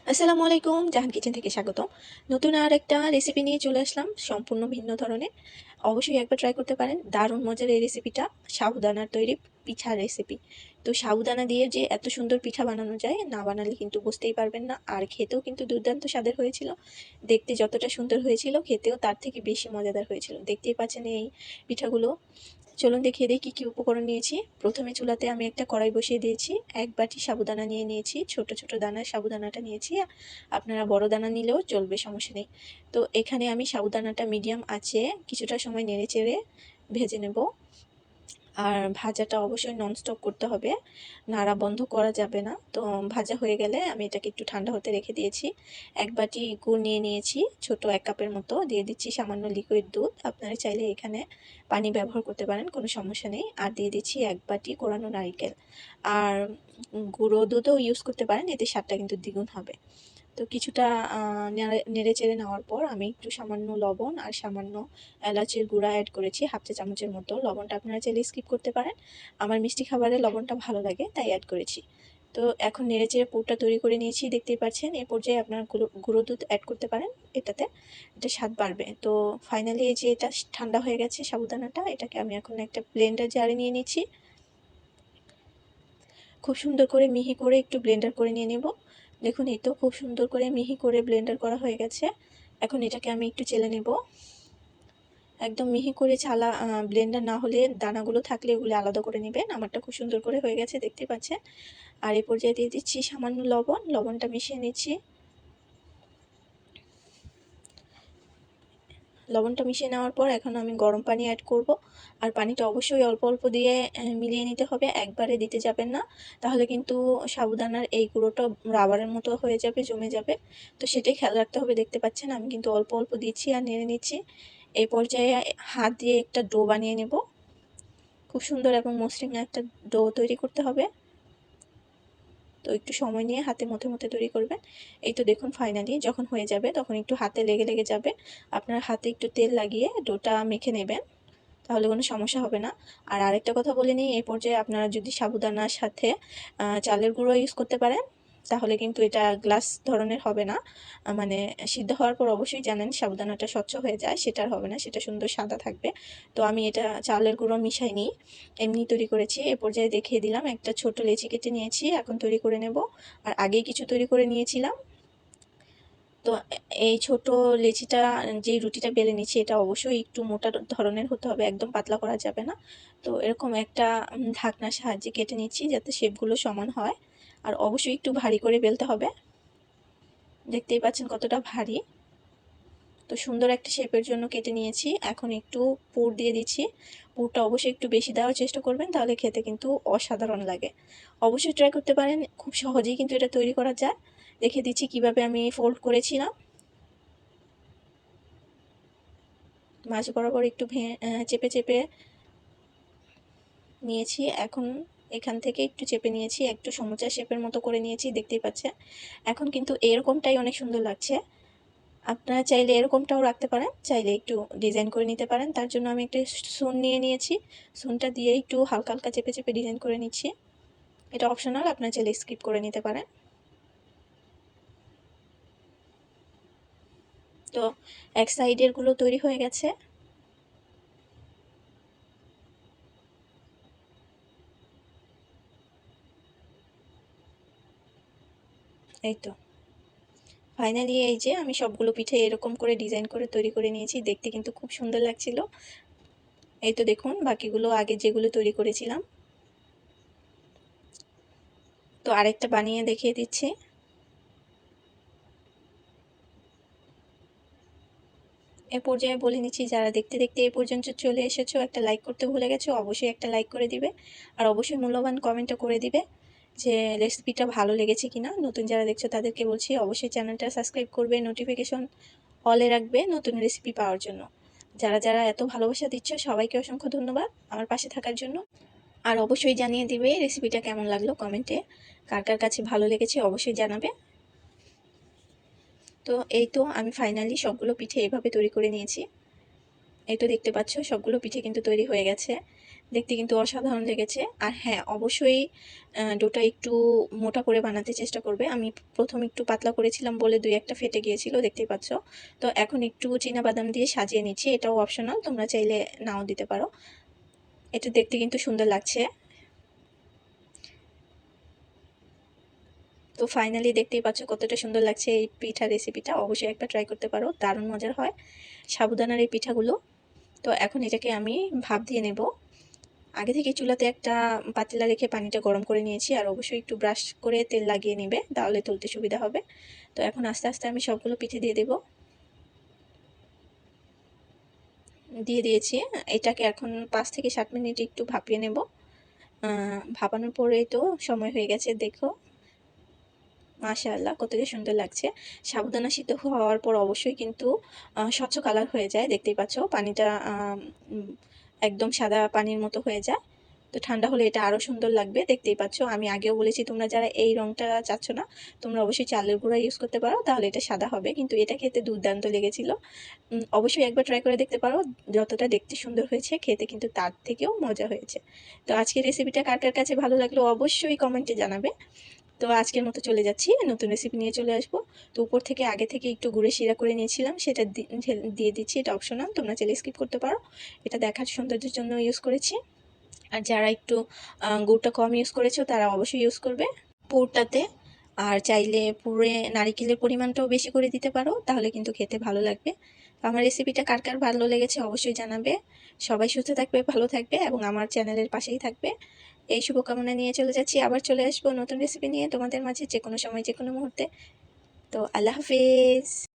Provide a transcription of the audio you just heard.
আসসালামু আলাইকুম, জাহান কিচেন থেকে স্বাগত। নতুন আর একটা রেসিপি নিয়ে চলে আসলাম, সম্পূর্ণ ভিন্ন ধরনের। অবশ্যই একবার ট্রাই করতে পারেন, দারুণ মজার এই রেসিপিটা। সাবুদানার তৈরি পিঠার রেসিপি। তো সাবুদানা দিয়ে যে এত সুন্দর পিঠা বানানো যায়, না বানালে কিন্তু বুঝতেই পারবেন না। আর খেতেও কিন্তু দুর্দান্ত স্বাদের হয়েছিল। দেখতে যতটা সুন্দর হয়েছিল, খেতেও তার থেকে বেশি মজাদার হয়েছিল। দেখতেই পাচ্ছেন এই পিঠাগুলো। চলুন দেখিয়ে দিই কী কী উপকরণ নিয়েছি। প্রথমে চুলাতে আমি একটা কড়াই বসিয়ে দিয়েছি। 1 বাটি সাবুদানা নিয়ে নিয়েছি, ছোট ছোট দানার সাবুদানাটা নিয়েছি। আপনারা বড় দানা নিলেও চলবে, সমস্যা নেই। তো এখানে আমি সাবুদানাটা মিডিয়াম আঁচে কিছুটা সময় নেড়ে চেড়ে ভেজে নেব। আর ভাজাটা অবশ্যই ননস্টপ করতে হবে, নাড়া বন্ধ করা যাবে না। তো ভাজা হয়ে গেলে আমি এটাকে একটু ঠান্ডা হতে রেখে দিয়েছি। 1 বাটি গুড় নিয়ে নিয়েছি, ছোট 1 কাপের মতো। দিয়ে দিচ্ছি সামান্য লিকুইড দুধ, আপনারা চাইলে এখানে পানি ব্যবহার করতে পারেন, কোনো সমস্যা নেই। আর দিয়ে দিচ্ছি 1 বাটি কোরানো নারকেল। আর গুঁড়ো দুধও ইউজ করতে পারেন, এতে স্বাদটা কিন্তু দ্বিগুণ হবে। তো কিছুটা নেড়ে চেড়ে নেওয়ার পর আমি একটু সামান্য লবণ আর সামান্য এলাচের গুঁড়া অ্যাড করেছি, 1/2 চা চামচের মতো। লবণটা আপনারা চাইলে স্কিপ করতে পারেন, আমার মিষ্টি খাবারে লবণটা ভালো লাগে তাই অ্যাড করেছি। তো এখন নেড়ে চেড়ে পুরটা তৈরি করে নিয়েছি, দেখতেই পাচ্ছেন। এই পর্যায়ে আপনারা গুঁড়ো দুধ অ্যাড করতে পারেন, এটা স্বাদ বাড়বে। তো ফাইনালি এই যে এটা ঠান্ডা হয়ে গেছে সাবুদানাটা, এটাকে আমি এখন একটা ব্লেন্ডার জারে নিয়ে নিচ্ছি। খুব সুন্দর করে মিহি করে একটু ব্লেন্ডার করে নিয়ে নেব। দেখুন, এই তো খুব সুন্দর করে মিহি করে ব্লেন্ডার করা হয়ে গেছে। এখন এটাকে আমি একটু চেলে নেব। একদম মিহি করে চালা ব্লেন্ডার না হলে দানাগুলো থাকলে ওগুলো আলাদা করে নেবেন। আমারটা খুব সুন্দর করে হয়ে গেছে, দেখতে পাচ্ছেন। আর এই পর্যায়ে দিয়ে দিচ্ছি সামান্য লবণ, লবণটা মিশিয়ে নিচ্ছি। লবণটা মিশিয়ে নেওয়ার পর এখন আমি গরম পানি অ্যাড করব। আর পানিটা অবশ্যই অল্প অল্প দিয়ে মিলিয়ে নিতে হবে, একবারে দিতে যাবেন না। তাহলে কিন্তু সাবুদানার এই গুঁড়োটা রাবারের মতো হয়ে যাবে, জমে যাবে। তো সেটাই খেয়াল রাখতে হবে। দেখতে পাচ্ছেন আমি কিন্তু অল্প অল্প দিচ্ছি আর নেড়ে নিচ্ছি। এই পর্যায়ে হাত দিয়ে একটা ডো বানিয়ে নেব। খুব সুন্দর এবং মসৃণ একটা ডো তৈরি করতে হবে। তো একটু সময় নিয়ে হাতে মধ্যে মধ্যে তৈরি করবেন। এই তো দেখুন, ফাইনালি যখন হয়ে যাবে তখন একটু হাতে লেগে লেগে যাবে। আপনার হাতে একটু তেল লাগিয়ে ডোটা মেখে নেবেন, তাহলে কোনো সমস্যা হবে না। আর আরেকটা কথা বলে নিই, এই পর্যায়ে আপনারা যদি সাবুদানার সাথে চালের গুঁড়ো ইউজ করতে পারেন, তাহলে কিন্তু এটা গ্লাস ধরনের হবে না। মানে সিদ্ধ হওয়ার পর অবশ্যই জানেন সাবুদানাটা স্বচ্ছ হয়ে যায়, সেটা আর হবে না, সেটা সুন্দর সাদা থাকবে। তো আমি এটা চালের গুঁড়ো মিশাইনি, এমনি তৈরি করেছি। এ পর্যায়ে দেখিয়ে দিলাম, একটা ছোট লেচি কেটে নিয়েছি, এখন তৈরি করে নেব। আর আগেই কিছু তৈরি করে নিয়েছিলাম। তো এই ছোট লেচিটা, যে রুটিটা বেলে নিচ্ছি, এটা অবশ্যই একটু মোটা ধরনের হতে হবে, একদম পাতলা করা যাবে না। তো এরকম একটা ঢাকনার সাহায্যে কেটে নিচ্ছি, যাতে শেপগুলো সমান হয়। আর অবশ্যই একটু ভারী করে বেলতে হবে, দেখতেই পাচ্ছেন কতটা ভারী। তো সুন্দর একটা শেপের জন্য কেটে নিয়েছি। এখন একটু পুর দিয়ে দিচ্ছি। পুরটা অবশ্যই একটু বেশি দেওয়ার চেষ্টা করবেন, তাহলে খেতে কিন্তু অসাধারণ লাগে। অবশ্যই ট্রাই করতে পারেন, খুব সহজেই কিন্তু এটা তৈরি করা যায়। দেখে দিচ্ছি কিভাবে আমি ফোল্ড করেছিলাম। মাঝ বরাবর একটু চেপে চেপে নিয়েছি। এখন এখান থেকে একটু চেপে নিয়েছি, একটু সমুচা শেপের মতো করে নিয়েছি, দেখতেই পাচ্ছেন। এখন কিন্তু এরকমটাই অনেক সুন্দর লাগছে। আপনারা চাইলে এরকমটাও রাখতে পারেন, চাইলে একটু ডিজাইন করে নিতে পারেন। তার জন্য আমি একটা সুন নিয়ে নিয়েছি, সুনটা দিয়ে একটু হালকা হালকা চেপে চেপে ডিজাইন করে নিচ্ছি। এটা অপশনাল, আপনারা চাইলে স্কিপ করে নিতে পারেন। তো এক সাইডের গুলো তৈরি হয়ে গেছে। এই তো ফাইনালি এই যে আমি সবগুলো পিঠে এরকম করে ডিজাইন করে তৈরি করে নিয়েছি, দেখতে কিন্তু খুব সুন্দর লাগছিল। এই তো দেখুন, বাকিগুলো আগে যেগুলো তৈরি করেছিলাম। তো আরেকটা বানিয়ে দেখিয়ে দিচ্ছি। এ পর্যায়ে বলে নিচ্ছি, যারা দেখতে দেখতে এই পর্যন্ত চলে এসেছো, একটা লাইক করতে ভুলে গেছো, অবশ্যই একটা লাইক করে দিবে। আর অবশ্যই মূল্যবান কমেন্টও করে দিবে যে রেসিপিটা ভালো লেগেছে কিনা। নতুন যারা দেখছো তাদেরকে বলছি, অবশ্যই চ্যানেলটা সাবস্ক্রাইব করবে, নোটিফিকেশন অলে রাখবে নতুন রেসিপি পাওয়ার জন্য। যারা যারা এত ভালোবাসা দিচ্ছ, সবাইকে অসংখ্য ধন্যবাদ আমার পাশে থাকার জন্য। আর অবশ্যই জানিয়ে দিবে রেসিপিটা কেমন লাগলো কমেন্টে, কার কার কাছে ভালো লেগেছে অবশ্যই জানাবে। তো এই তো আমি ফাইনালি সবগুলো পিঠে এভাবে তৈরি করে নিয়েছি। এই তো দেখতে পাচ্ছ, সবগুলো পিঠে কিন্তু তৈরি হয়ে গেছে। দেখতে কিন্তু অসাধারণ লেগেছে। আর হ্যাঁ, অবশ্যই ডোটা একটু মোটা করে বানাতে চেষ্টা করবে। আমি প্রথম একটু পাতলা করেছিলাম বলে ২-১টা ফেটে গিয়েছিল, দেখতেই পাচ্ছ। তো এখন একটু চীনাবাদাম দিয়ে সাজিয়ে নিচ্ছি, এটাও অপশনাল, তোমরা চাইলে নাও দিতে পারো। এটা দেখতে কিন্তু সুন্দর লাগছে। তো ফাইনালি দেখতেই পাচ্ছ কতটা সুন্দর লাগছে এই পিঠা রেসিপিটা। অবশ্যই একবার ট্রাই করতে পারো, দারুণ মজার হয় সাবুদানার এই পিঠাগুলো। তো এখন এটাকে আমি ভাপ দিয়ে নেব। আগে থেকে চুলাতে একটা পাতিলা রেখে পানিটা গরম করে নিয়েছি, আর অবশ্যই একটু ব্রাশ করে তেল লাগিয়ে নেবে, তাহলে তুলতে সুবিধা হবে। তো এখন আস্তে আস্তে আমি সবগুলো পিঠে দিয়ে দেব। দিয়ে দিয়েছি। এটাকে এখন 5 থেকে 7 মিনিট একটু ভাপিয়ে নেব। ভাপানোর পরেই তো সময় হয়ে গেছে, দেখো মাশাআল্লাহ কতটা সুন্দর লাগছে। সাবুদানা সিদ্ধ হওয়ার পর অবশ্যই কিন্তু স্বচ্ছ কালার হয়ে যায়, দেখতেই পাচ্ছ পানিটা একদম সাদা পানির মতো হয়ে যায়। তো ঠান্ডা হলে এটা আরও সুন্দর লাগবে, দেখতেই পাচ্ছ। আমি আগেও বলেছি তোমরা যারা এই রঙটা চাচ্ছ না, তোমরা অবশ্যই চালের গুঁড়া ইউজ করতে পারো, তাহলে এটা সাদা হবে। কিন্তু এটা খেতে দুর্দান্ত লেগেছিল। অবশ্যই একবার ট্রাই করে দেখতে পারো। যতটা দেখতে সুন্দর হয়েছে, খেতে কিন্তু তার থেকেও মজা হয়েছে। তো আজকের রেসিপিটা কার কার কাছে ভালো লাগলো অবশ্যই কমেন্টে জানাবে। তো আজকের মতো চলে যাচ্ছি, নতুন রেসিপি নিয়ে চলে আসবো। তো উপর থেকে আগে থেকে একটু গুড়ে শিরা করে নিয়েছিলাম, সেটা দিয়ে দিচ্ছি। এটা অপশনাল, তোমরা চাইলে স্কিপ করতে পারো। এটা দেখার সৌন্দর্যের জন্য ইউজ করেছি। আর যারা একটু গুড়টা কম ইউজ করেছো তারা অবশ্যই ইউজ করবে পুরটাতে। আর চাইলে পুরে নারিকেলের পরিমাণটাও বেশি করে দিতে পারো, তাহলে কিন্তু খেতে ভালো লাগবে। তো আমার রেসিপিটা কার কার ভালো লেগেছে অবশ্যই জানাবে। সবাই সুস্থ থাকবে, ভালো থাকবে এবং আমার চ্যানেলের পাশেই থাকবে। এই শুভকামনা নিয়ে চলে যাচ্ছি, আবার চলে আসবো নতুন রেসিপি নিয়ে তোমাদের মাঝে, যে কোনো সময় যে কোনো মুহূর্তে। তো আল্লাহ হাফেজ।